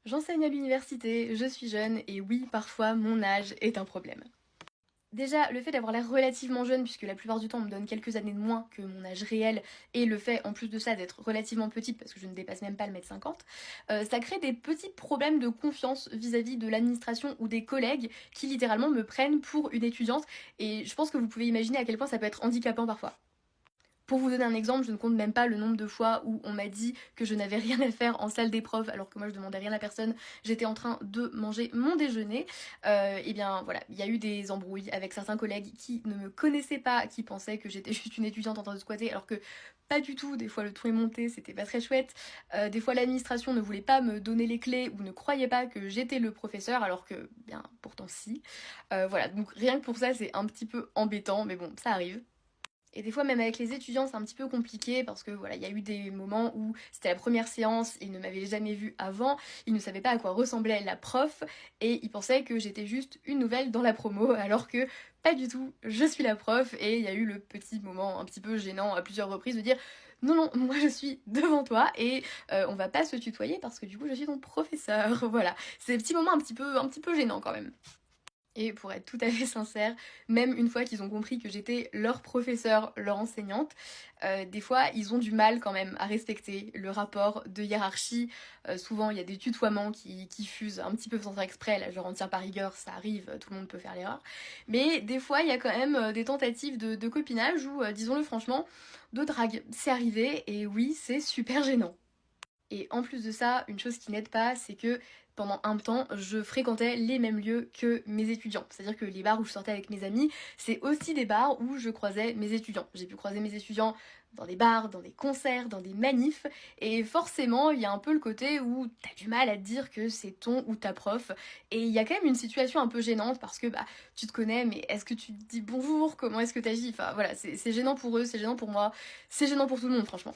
J'enseigne à l'université, je suis jeune et oui, parfois mon âge est un problème. Déjà, le fait d'avoir l'air relativement jeune, puisque la plupart du temps on me donne quelques années de moins que mon âge réel, et le fait en plus de ça d'être relativement petite, parce que je ne dépasse même pas le 1m50, ça crée des petits problèmes de confiance vis-à-vis de l'administration ou des collègues qui littéralement me prennent pour une étudiante, et je pense que vous pouvez imaginer à quel point ça peut être handicapant parfois. Pour vous donner un exemple, je ne compte même pas le nombre de fois où on m'a dit que je n'avais rien à faire en salle d'épreuve alors que moi je demandais rien à personne, j'étais en train de manger mon déjeuner. Et bien voilà, il y a eu des embrouilles avec certains collègues qui ne me connaissaient pas, qui pensaient que j'étais juste une étudiante en train de squatter alors que pas du tout, des fois le ton est monté, c'était pas très chouette. Des fois l'administration ne voulait pas me donner les clés ou ne croyait pas que j'étais le professeur alors que bien pourtant si. Voilà, donc rien que pour ça c'est un petit peu embêtant mais bon ça arrive. Et des fois, même avec les étudiants, c'est un petit peu compliqué parce que voilà, il y a eu des moments où c'était la première séance, ils ne m'avaient jamais vue avant, ils ne savaient pas à quoi ressemblait la prof et ils pensaient que j'étais juste une nouvelle dans la promo alors que pas du tout, je suis la prof et il y a eu le petit moment un petit peu gênant à plusieurs reprises de dire non, non, moi je suis devant toi et on va pas se tutoyer parce que du coup je suis ton professeur. Voilà, c'est des petits moments un petit peu gênants quand même. Et pour être tout à fait sincère, même une fois qu'ils ont compris que j'étais leur professeur, leur enseignante, des fois ils ont du mal quand même à respecter le rapport de hiérarchie. Souvent il y a des tutoiements qui fusent un petit peu sans faire exprès, là je en tiens par rigueur, ça arrive, tout le monde peut faire l'erreur. Mais des fois il y a quand même des tentatives de copinage ou, disons-le franchement, de drague. C'est arrivé et oui, c'est super gênant. Et en plus de ça, une chose qui n'aide pas, c'est que pendant un temps, je fréquentais les mêmes lieux que mes étudiants. C'est-à-dire que les bars où je sortais avec mes amis, c'est aussi des bars où je croisais mes étudiants. J'ai pu croiser mes étudiants dans des bars, dans des concerts, dans des manifs, et forcément, il y a un peu le côté où t'as du mal à te dire que c'est ton ou ta prof, et il y a quand même une situation un peu gênante parce que bah tu te connais, mais est-ce que tu te dis bonjour, comment est-ce que t'agis? Enfin voilà, c'est gênant pour eux, c'est gênant pour moi, c'est gênant pour tout le monde franchement.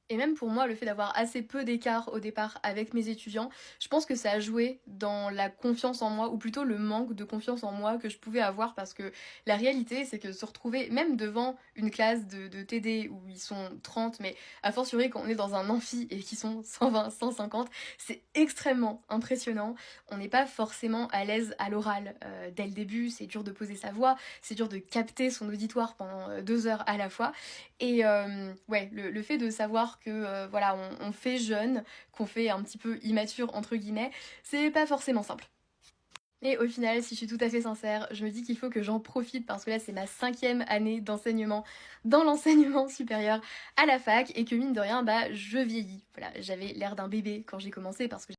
Et même pour moi, le fait d'avoir assez peu d'écart au départ avec mes étudiants, je pense que ça a joué dans la confiance en moi, ou plutôt le manque de confiance en moi que je pouvais avoir, parce que la réalité, c'est que se retrouver même devant une classe de TD où ils sont 30, mais a fortiori quand on est dans un amphi et qu'ils sont 120, 150, c'est extrêmement impressionnant. On n'est pas forcément à l'aise à l'oral dès le début, c'est dur de poser sa voix, c'est dur de capter son auditoire pendant 2 heures à la fois. Et ouais, le fait de savoir que voilà, on fait jeune, qu'on fait un petit peu immature entre guillemets, c'est pas forcément simple. Et au final, si je suis tout à fait sincère, je me dis qu'il faut que j'en profite parce que là c'est ma 5e année d'enseignement dans l'enseignement supérieur à la fac et que mine de rien, bah je vieillis. Voilà, j'avais l'air d'un bébé quand j'ai commencé parce que